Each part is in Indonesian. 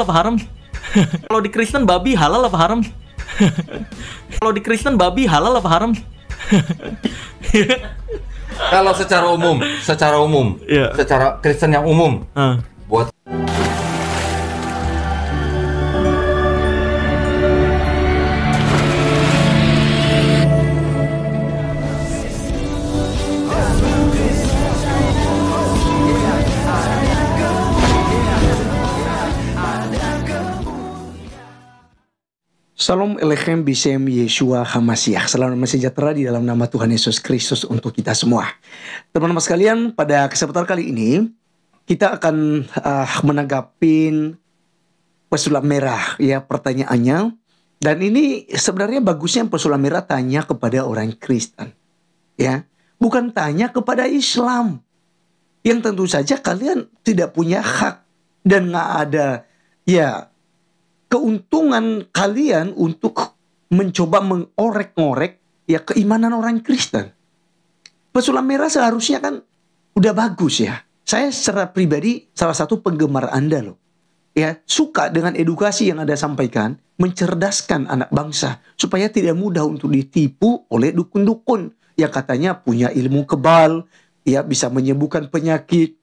apa haram? Kalau di Kristen babi halal apa haram? Kalau di Kristen babi halal apa haram? Kalau secara umum, Iya. secara Kristen yang umum, buat Salam Elechem Bishem Yeshua Hamasiah. Salam damai sejahtera di dalam nama Tuhan Yesus Kristus untuk kita semua. Teman-teman sekalian, pada kesempatan kali ini kita akan menanggapin pesulap merah ya pertanyaannya. Dan ini sebenarnya bagusnya pesulap merah tanya kepada orang Kristen. Ya, bukan tanya kepada Islam. Yang tentu saja kalian tidak punya hak dan nggak ada keuntungan kalian untuk mencoba mengorek-ngorek ya keimanan orang Kristen. Pesulap merah seharusnya kan udah bagus ya. Saya secara pribadi salah satu penggemar Anda loh. Ya, suka dengan edukasi yang Anda sampaikan, mencerdaskan anak bangsa supaya tidak mudah untuk ditipu oleh dukun-dukun yang katanya punya ilmu kebal, ya bisa menyembuhkan penyakit,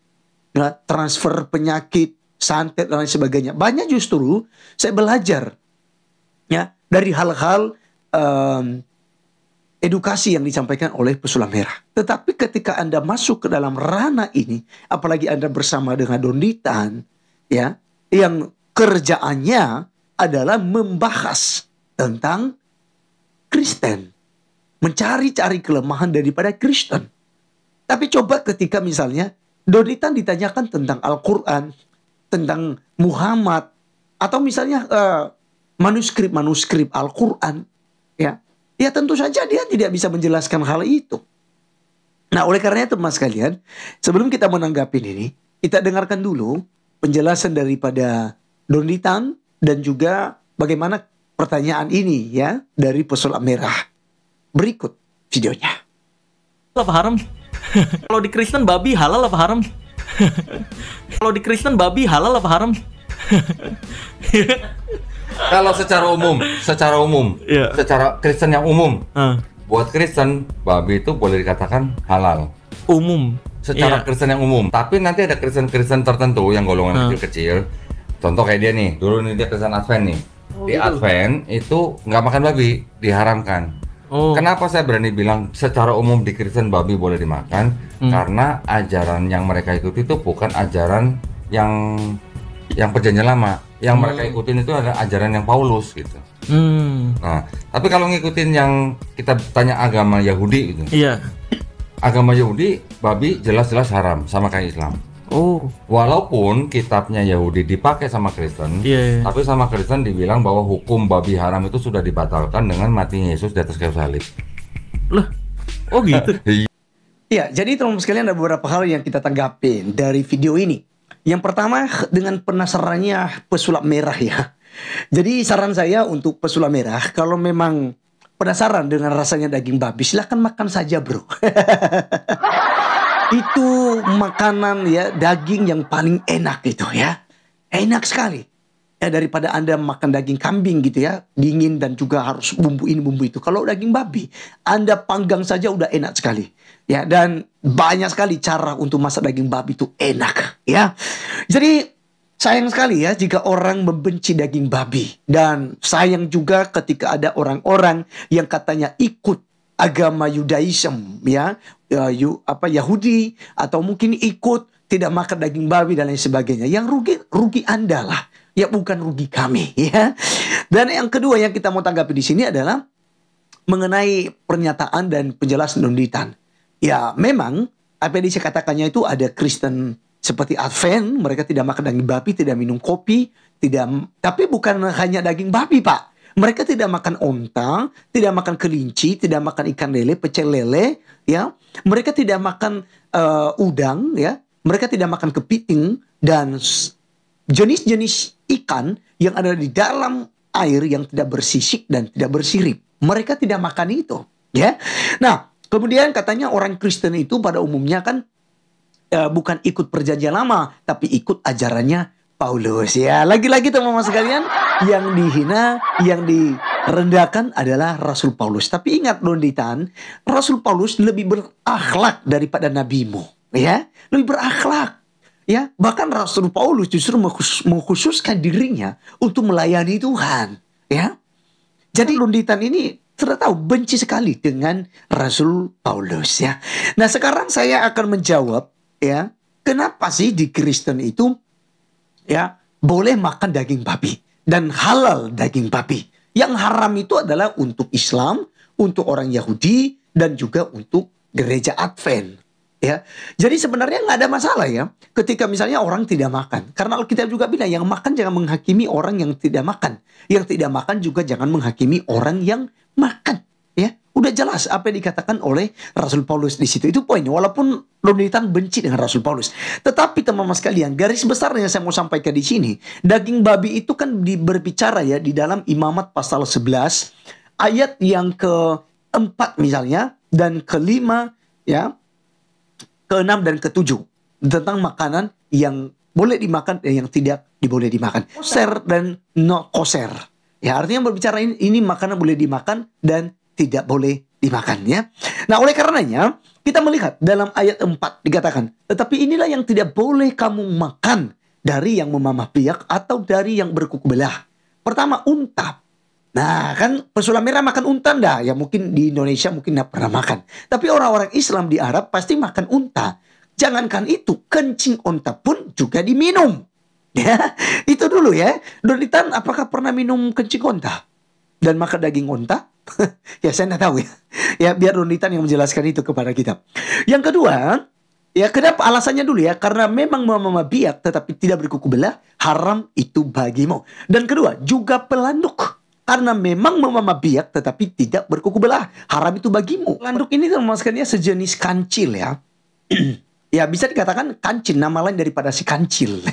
ya, transfer penyakit, santet dan lain sebagainya. Banyak justru saya belajar ya dari hal-hal edukasi yang disampaikan oleh pesulap merah. Tetapi ketika Anda masuk ke dalam ranah ini, apalagi Anda bersama dengan Donditan ya, yang kerjaannya adalah membahas tentang Kristen, mencari-cari kelemahan daripada Kristen. Tapi coba ketika misalnya Donditan ditanyakan tentang Al-Quran, tentang Muhammad, atau misalnya manuskrip Al-Quran, ya tentu saja dia tidak bisa menjelaskan hal itu. Nah, oleh karena itu mas kalian, sebelum kita menanggapi ini, kita dengarkan dulu penjelasan daripada Donditan dan juga bagaimana pertanyaan ini ya dari pesulap merah. Berikut videonya. Apa haram? Kalau di Kristen babi halal apa haram? Kalau di Kristen babi halal apa haram? kalau secara umum, Iya. secara Kristen yang umum, buat Kristen babi itu boleh dikatakan halal. Umum. Secara Iya. Kristen yang umum. Tapi nanti ada Kristen tertentu yang golongan kecil-kecil. Contoh kayak dia nih, dulu nih dia Kristen Advent nih. Di gitu. Advent itu nggak makan babi, diharamkan. Kenapa saya berani bilang secara umum di Kristen babi boleh dimakan? Karena ajaran yang mereka ikuti itu bukan ajaran yang perjanjian lama. Yang mereka ikutin itu adalah ajaran yang Paulus gitu. Nah, tapi kalau ngikutin yang kita tanya agama Yahudi gitu. Iya. Agama Yahudi babi jelas-jelas haram sama kayak Islam. Walaupun kitabnya Yahudi dipakai sama Kristen, tapi sama Kristen dibilang bahwa hukum babi haram itu sudah dibatalkan dengan matinya Yesus di atas kayu salib. Lah, oh gitu. Ya, jadi teman-teman sekalian ada beberapa hal yang kita tanggapin dari video ini. Yang pertama dengan penasarannya pesulap merah ya. Jadi saran saya untuk pesulap merah, kalau memang penasaran dengan rasanya daging babi, silahkan makan saja bro. Itu makanan ya, daging yang paling enak gitu ya. Enak sekali. Ya, daripada Anda makan daging kambing gitu ya, dingin dan juga harus bumbu ini bumbu itu. Kalau daging babi, Anda panggang saja udah enak sekali. Ya, dan banyak sekali cara untuk masak daging babi itu enak ya. Jadi sayang sekali ya jika orang membenci daging babi. Dan sayang juga ketika ada orang-orang yang katanya ikut agama Yudaism ya, Yahudi, atau mungkin ikut tidak makan daging babi dan lain sebagainya. Yang rugi Anda lah, ya bukan rugi kami ya. Dan yang kedua yang kita mau tanggapi di sini adalah mengenai pernyataan dan penjelasan Donditan. Ya memang apa yang saya katakannya itu ada Kristen seperti Advent, mereka tidak makan daging babi, tidak minum kopi, tapi bukan hanya daging babi Pak. Mereka tidak makan onta, tidak makan kelinci, tidak makan ikan lele, pecel lele, ya. Mereka tidak makan udang, ya. Mereka tidak makan kepiting dan jenis-jenis ikan yang ada di dalam air yang tidak bersisik dan tidak bersirip. Mereka tidak makan itu, ya. Nah, kemudian katanya orang Kristen itu pada umumnya kan bukan ikut perjanjian lama, tapi ikut ajarannya Paulus ya. Lagi-lagi teman-teman sekalian, yang dihina, yang direndahkan adalah Rasul Paulus. Tapi ingat Londitan, Rasul Paulus lebih berakhlak daripada nabimu, ya. Lebih berakhlak. Ya, bahkan Rasul Paulus justru mengkhususkan dirinya untuk melayani Tuhan, ya. Jadi Londitan ini sudah tahu benci sekali dengan Rasul Paulus, ya. Nah, sekarang saya akan menjawab, ya, kenapa sih di Kristen itu ya boleh makan daging babi dan halal daging babi. Yang haram itu adalah untuk Islam, untuk orang Yahudi, dan juga untuk gereja Advent. Ya, jadi sebenarnya nggak ada masalah ya ketika misalnya orang tidak makan. Karena Alkitab juga bilang yang makan jangan menghakimi orang yang tidak makan. Yang tidak makan juga jangan menghakimi orang yang makan. Ya, udah jelas apa yang dikatakan oleh Rasul Paulus di situ. Itu poinnya. Walaupun Londitan benci dengan Rasul Paulus, tetapi teman-teman sekalian, garis besar yang saya mau sampaikan di sini, daging babi itu kan berbicara ya di dalam Imamat pasal 11 ayat yang ke-4 misalnya dan ke-5 ya, ke-6 dan ke-7 tentang makanan yang boleh dimakan dan yang tidak diboleh dimakan. Koser dan no koser. Ya, artinya berbicara ini makanan boleh dimakan dan tidak boleh dimakan ya. Nah, oleh karenanya kita melihat dalam ayat 4 dikatakan, tetapi inilah yang tidak boleh kamu makan dari yang memamah biak atau dari yang berkuku belah. Pertama, unta. Nah, kan pesulap merah makan unta enggak? Ya mungkin di Indonesia mungkin enggak pernah makan. Tapi orang-orang Islam di Arab pasti makan unta. Jangankan itu, kencing unta pun juga diminum. Ya, itu dulu ya. Donitan, apakah pernah minum kencing unta dan makan daging unta? Ya saya tidak tahu ya. Ya biar Donitan yang menjelaskan itu kepada kita. Yang kedua, ya kenapa alasannya dulu ya? Karena memang memamah biak tetapi tidak berkuku belah, haram itu bagimu. Dan kedua, juga pelanduk. Karena memang memamah biak tetapi tidak berkuku belah, haram itu bagimu. Pelanduk ini termasuknya sejenis kancil ya. Ya bisa dikatakan kancil, nama lain daripada si kancil.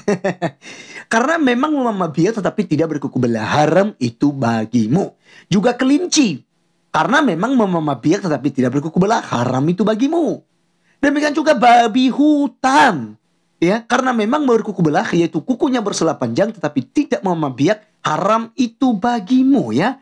Karena memang memamah biak tetapi tidak berkuku belah, haram itu bagimu. Juga kelinci. Karena memang memamah biak tetapi tidak berkuku belah, haram itu bagimu. Demikian juga babi hutan. Ya, karena memang berkuku belah, yaitu kukunya bersela panjang tetapi tidak memamah biak, haram itu bagimu ya.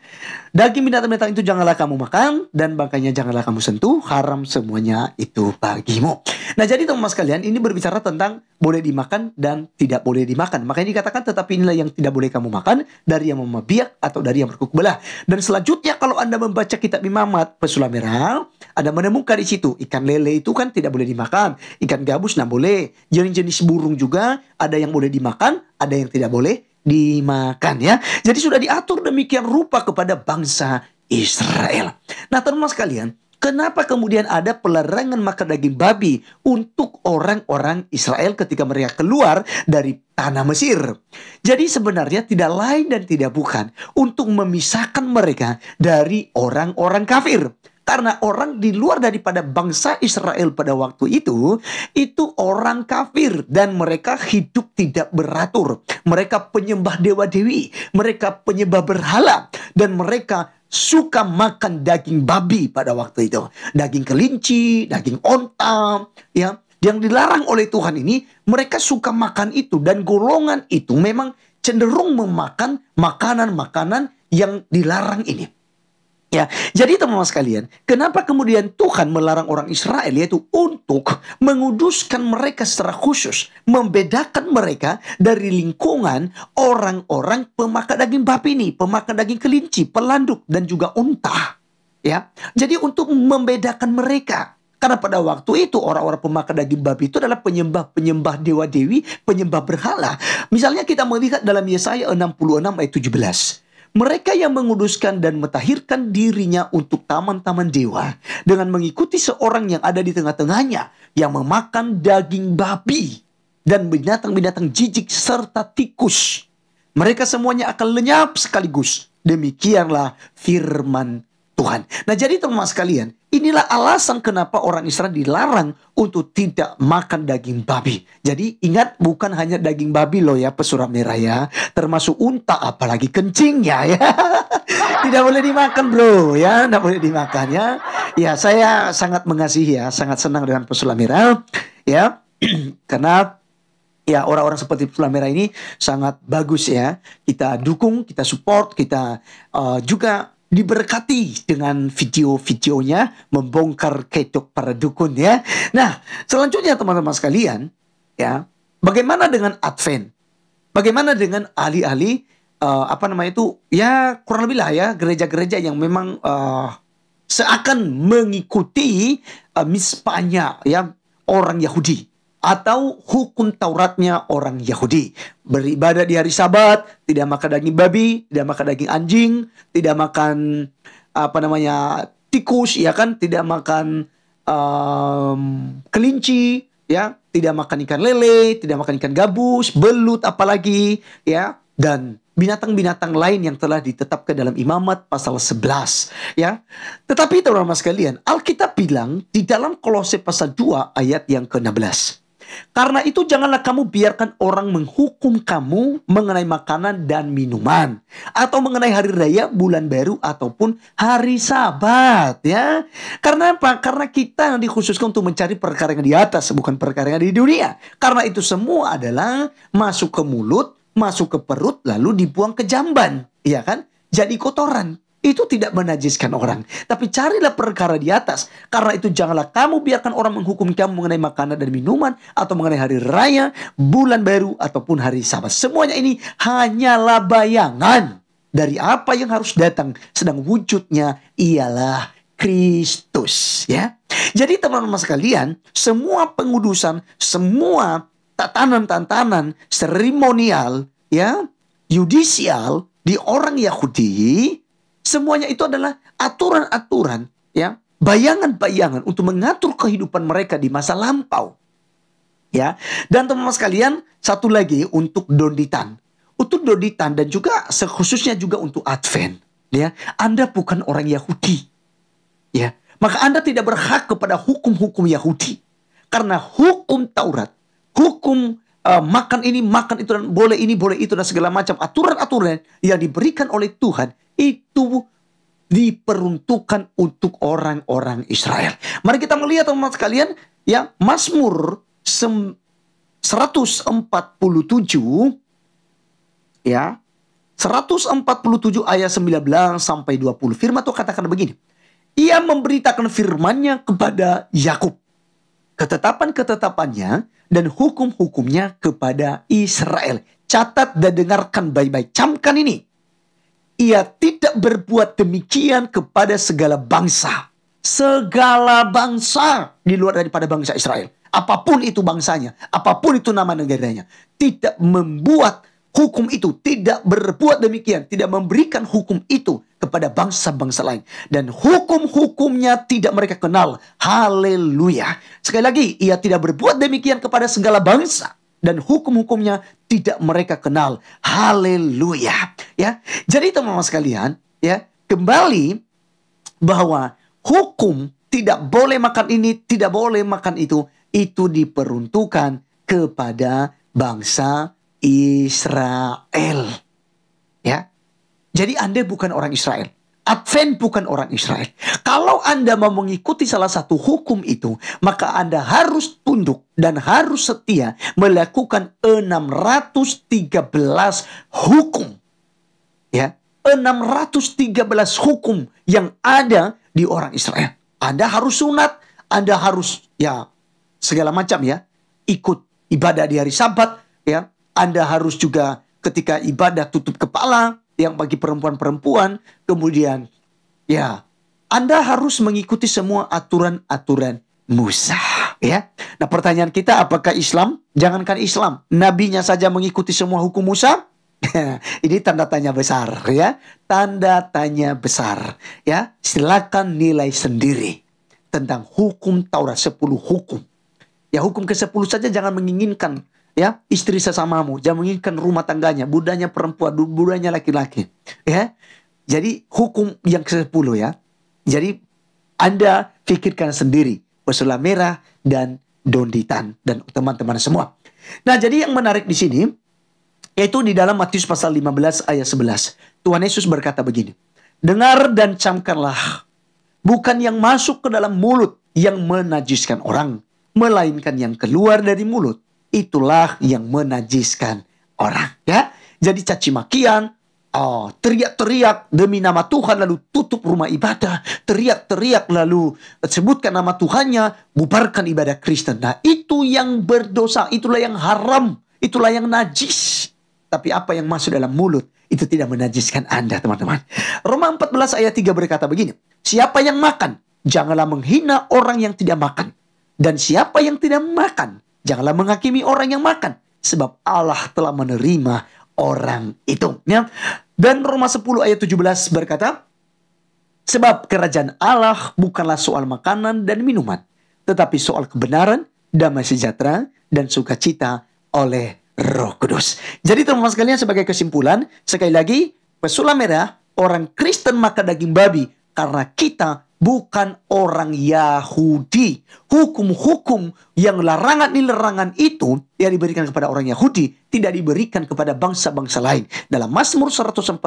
Daging binatang-binatang itu janganlah kamu makan dan bangkainya janganlah kamu sentuh, haram semuanya itu bagimu. Nah, jadi teman-teman sekalian, ini berbicara tentang boleh dimakan dan tidak boleh dimakan. Makanya dikatakan tetapi inilah yang tidak boleh kamu makan dari yang memamah biak atau dari yang berkuku belah. Dan selanjutnya kalau Anda membaca kitab Imamat pesulap merah, Anda menemukan di situ ikan lele itu kan tidak boleh dimakan, ikan gabus tidak boleh, jenis-jenis burung juga ada yang boleh dimakan, ada yang tidak boleh dimakan ya. Jadi sudah diatur demikian rupa kepada bangsa Israel. Nah, teman-teman sekalian, kenapa kemudian ada pelarangan makan daging babi untuk orang-orang Israel ketika mereka keluar dari tanah Mesir? Jadi sebenarnya tidak lain dan tidak bukan untuk memisahkan mereka dari orang-orang kafir. Karena orang di luar daripada bangsa Israel pada waktu itu orang kafir dan mereka hidup tidak beratur. Mereka penyembah dewa-dewi, mereka penyembah berhala, dan mereka suka makan daging babi pada waktu itu. Daging kelinci, daging onta, ya. Yang dilarang oleh Tuhan ini, mereka suka makan itu. Dan golongan itu memang cenderung memakan makanan-makanan yang dilarang ini. Ya, jadi teman-teman sekalian, kenapa kemudian Tuhan melarang orang Israel, yaitu untuk menguduskan mereka secara khusus, membedakan mereka dari lingkungan orang-orang pemakan daging babi ini, pemakan daging kelinci, pelanduk, dan juga unta. Ya, jadi untuk membedakan mereka. Karena pada waktu itu orang-orang pemakan daging babi itu adalah penyembah-penyembah dewa-dewi, penyembah berhala. Misalnya kita melihat dalam Yesaya 66 ayat 17. Mereka yang menguduskan dan mentahirkan dirinya untuk taman-taman dewa dengan mengikuti seorang yang ada di tengah-tengahnya yang memakan daging babi dan binatang-binatang jijik serta tikus. Mereka semuanya akan lenyap sekaligus. Demikianlah firman Tuhan. Nah, jadi teman-teman sekalian, inilah alasan kenapa orang Israel dilarang untuk tidak makan daging babi. Jadi ingat, bukan hanya daging babi loh ya, pesulap merah ya, termasuk unta, apalagi kencingnya ya. Tidak boleh dimakan bro ya, tidak boleh dimakan ya. Ya, saya sangat mengasihi ya, sangat senang dengan pesulap merah ya. Karena Ya, orang-orang seperti Pesulah Merah ini sangat bagus ya. Kita dukung, kita support, kita juga diberkati dengan video-videonya membongkar kedok para dukun ya. Nah, selanjutnya teman-teman sekalian, ya, bagaimana dengan Advent? Bagaimana dengan ahli-ahli apa namanya itu? Ya, kurang lebih lah ya, gereja-gereja yang memang seakan mengikuti misbahnya ya orang Yahudi atau hukum Tauratnya orang Yahudi. Beribadah di hari Sabat, tidak makan daging babi, tidak makan daging anjing, tidak makan apa namanya tikus, ya kan, tidak makan kelinci, ya, tidak makan ikan lele, tidak makan ikan gabus, belut apalagi, ya, dan binatang-binatang lain yang telah ditetapkan dalam Imamat pasal 11, ya. Tetapi teman-teman sekalian, Alkitab bilang di dalam Kolose pasal 2 ayat yang ke-16. Karena itu janganlah kamu biarkan orang menghukum kamu mengenai makanan dan minuman, atau mengenai hari raya, bulan baru, ataupun hari Sabat, ya. Karena apa? Karena kita dikhususkan untuk mencari perkara yang di atas, bukan perkara yang di dunia. Karena itu semua adalah masuk ke mulut, masuk ke perut, lalu dibuang ke jamban, ya kan? Jadi kotoran. Itu tidak menajiskan orang. Tapi carilah perkara di atas. Karena itu janganlah kamu biarkan orang menghukum kamu mengenai makanan dan minuman, atau mengenai hari raya, bulan baru, ataupun hari Sabat. Semuanya ini hanyalah bayangan dari apa yang harus datang. Sedang wujudnya ialah Kristus, ya. Jadi teman-teman sekalian, semua pengudusan, semua tatanan-tatanan seremonial, ya, yudisial di orang Yahudi, semuanya itu adalah aturan-aturan, ya, bayangan-bayangan untuk mengatur kehidupan mereka di masa lampau, ya. Dan teman-teman sekalian, satu lagi untuk Donditan. Untuk Donditan dan juga khususnya juga untuk Advent, ya. Anda bukan orang Yahudi, ya. Maka Anda tidak berhak kepada hukum-hukum Yahudi. Karena hukum Taurat, hukum makan itu, dan boleh ini, boleh itu, dan segala macam aturan-aturan yang diberikan oleh Tuhan, itu diperuntukkan untuk orang-orang Israel. Mari kita melihat teman-teman sekalian, ya, Mazmur 147, ya, 147 ayat 19 sampai 20. Firman Tuhan katakan begini. Ia memberitakan firman-Nya kepada Yakub, ketetapan-ketetapannya dan hukum-hukumnya kepada Israel. Catat dan dengarkan baik-baik. Camkan ini. Ia tidak berbuat demikian kepada segala bangsa. Segala bangsa di luar daripada bangsa Israel. Apapun itu bangsanya, apapun itu nama negaranya. Tidak membuat hukum itu, tidak berbuat demikian, tidak memberikan hukum itu kepada bangsa-bangsa lain. Dan hukum-hukumnya tidak mereka kenal. Haleluya. Sekali lagi, ia tidak berbuat demikian kepada segala bangsa. Dan hukum-hukumnya tidak mereka kenal. Haleluya. Ya. Jadi teman-teman sekalian, ya, kembali bahwa hukum tidak boleh makan ini, tidak boleh makan itu diperuntukkan kepada bangsa Israel. Ya. Jadi Anda bukan orang Israel. Advent bukan orang Israel. Kalau Anda mau mengikuti salah satu hukum itu, maka Anda harus tunduk dan harus setia melakukan 613 hukum. Ya, 613 hukum yang ada di orang Israel. Anda harus sunat, Anda harus, ya, segala macam, ya, ikut ibadah di hari Sabat, ya. Anda harus juga ketika ibadah tutup kepala, yang bagi perempuan-perempuan. Kemudian, ya, Anda harus mengikuti semua aturan-aturan Musa, ya. Nah, pertanyaan kita, apakah Islam? Jangankan Islam, nabinya saja mengikuti semua hukum Musa. Ini tanda tanya besar, ya. Tanda tanya besar, ya. Silakan nilai sendiri tentang hukum Taurat, 10 hukum. Ya, hukum ke-10 saja jangan menginginkan, ya, istri sesamamu, jangan menginginkan rumah tangganya, budanya perempuan, budanya laki-laki, ya. Jadi hukum yang ke-10, ya. Jadi Anda pikirkan sendiri, Pesulah Merah dan Donditan dan teman-teman semua. Nah, jadi yang menarik di sini yaitu di dalam Matius pasal 15 ayat 11. Tuhan Yesus berkata begini, dengar dan camkanlah, bukan yang masuk ke dalam mulut yang menajiskan orang, melainkan yang keluar dari mulut, itulah yang menajiskan orang, ya. Jadi caci makian, teriak-teriak demi nama Tuhan lalu tutup rumah ibadah, teriak-teriak lalu sebutkan nama Tuhannya, bubarkan ibadah Kristen. Nah, itu yang berdosa, itulah yang haram, itulah yang najis. Tapi apa yang masuk dalam mulut itu tidak menajiskan Anda, teman-teman. Roma 14 ayat 3 berkata begini, siapa yang makan, janganlah menghina orang yang tidak makan. Dan siapa yang tidak makan, janganlah menghakimi orang yang makan. Sebab Allah telah menerima orang itu. Ya. Dan Roma 10 ayat 17 berkata, sebab kerajaan Allah bukanlah soal makanan dan minuman, tetapi soal kebenaran, damai sejahtera, dan sukacita oleh Roh Kudus. Jadi teman-teman sekalian, sebagai kesimpulan, sekali lagi, pesulap merah, orang Kristen makan daging babi karena kita bukan orang Yahudi. Hukum-hukum yang larangan itu yang diberikan kepada orang Yahudi tidak diberikan kepada bangsa-bangsa lain. Dalam Mazmur 147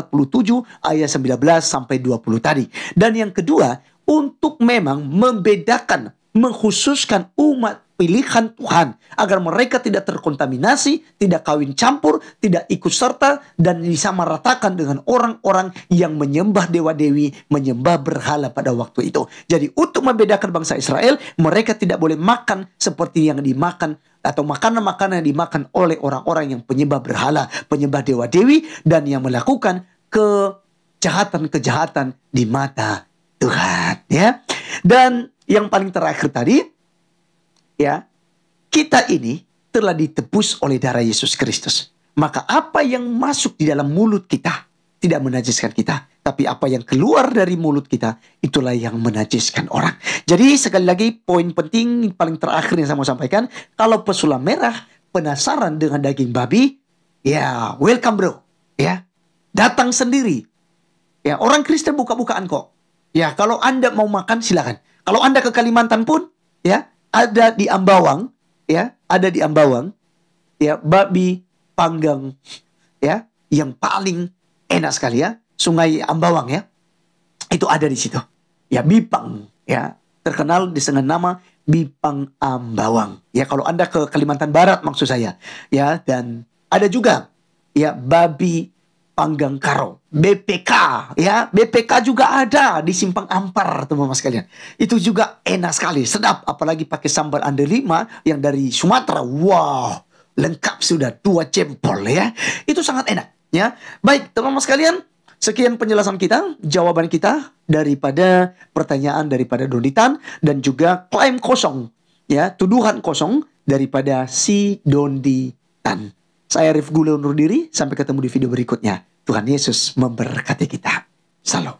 ayat 19 sampai 20 tadi. Dan yang kedua, untuk memang membedakan, mengkhususkan umat pilihan Tuhan agar mereka tidak terkontaminasi, tidak kawin campur, tidak ikut serta dan disamaratakan dengan orang-orang yang menyembah dewa-dewi, menyembah berhala pada waktu itu. Jadi untuk membedakan bangsa Israel, mereka tidak boleh makan seperti yang dimakan atau makanan-makanan yang dimakan oleh orang-orang yang penyembah berhala, penyembah dewa-dewi dan yang melakukan kejahatan-kejahatan di mata Tuhan, ya. Dan yang paling terakhir tadi, ya, kita ini telah ditebus oleh darah Yesus Kristus. Maka apa yang masuk di dalam mulut kita tidak menajiskan kita. Tapi apa yang keluar dari mulut kita, itulah yang menajiskan orang. Jadi sekali lagi poin penting paling terakhir yang saya mau sampaikan. Kalau pesulap merah penasaran dengan daging babi, ya welcome bro. Ya, datang sendiri. Ya, orang Kristen buka-bukaan kok. Ya, kalau Anda mau makan silakan. Kalau Anda ke Kalimantan pun, ya, ada di Ambawang, ya, ada di Ambawang, ya, babi panggang, ya, yang paling enak sekali, ya, Sungai Ambawang, ya, itu ada di situ, ya, Bipang, ya, terkenal dengan nama Bipang Ambawang, ya, kalau Anda ke Kalimantan Barat maksud saya, ya, dan ada juga, ya, babi panggang karo, BPK, ya, BPK juga ada di Simpang Ampar, teman-teman sekalian. Itu juga enak sekali, sedap, apalagi pakai sambal andelima yang dari Sumatera. Wow, lengkap sudah 2 jempol, ya. Itu sangat enak, ya. Baik, teman-teman sekalian, sekian penjelasan kita, jawaban kita daripada pertanyaan daripada Donditan dan juga klaim kosong, ya, tuduhan kosong daripada si Donditan. Saya Rif Gule undur diri, sampai ketemu di video berikutnya. Tuhan Yesus memberkati kita. Salam.